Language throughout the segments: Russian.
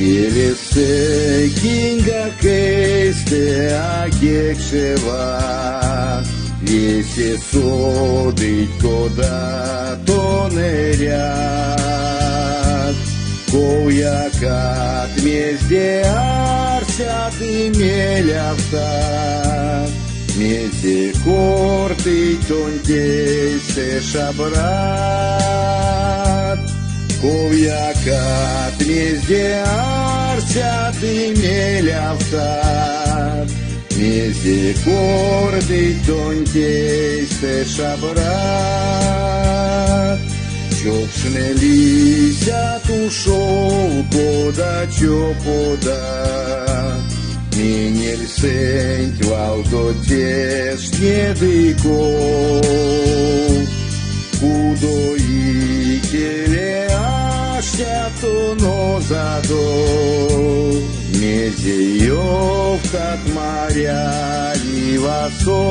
Елесе кинга кейсте акекшева, Весе содыть куда-то нырят. Ковьякат мезде арсят и мелявтат, Мезде корты тонтейсе шабрат. Ковьякат мезде арсят и мелявтат, Мезде корты тонтейсе шабрат. Чопшне лисят ушел кода чопода, Минель сенть валто теш недыко. Кудо и келе аштято нозадо, Мезеев кат моря ливасо.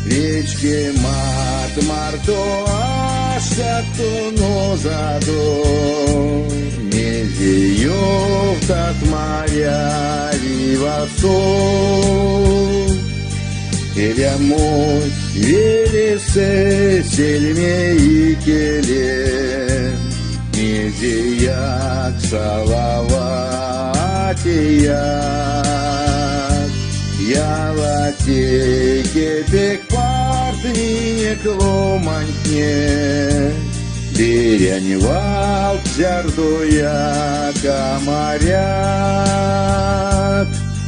Речке марто аштято нозадо, Мезеев кат моря ливасо. Эля мой велесе сельме и келе, Мезеяк салаватияк. Ялате кепек партнине кломантне, Дерянь вал зярдоя камарят.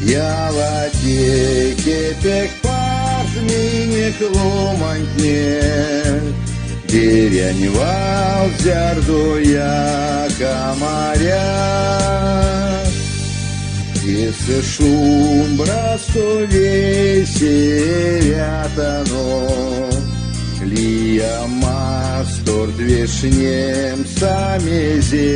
Ялате кепек партнине кломантне, Дерянь вал зярдоя камарят. Если шум брасто весерятано, Лия мастор двешнем самезет.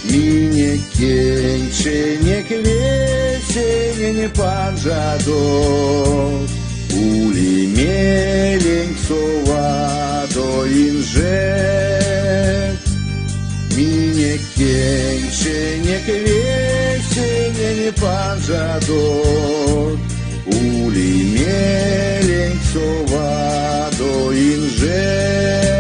Мине кенче не квесе не панжадот, Ули мелень совадо инжет. Мине кенче не квесе не панжадот, Ули мелень совадо инжет.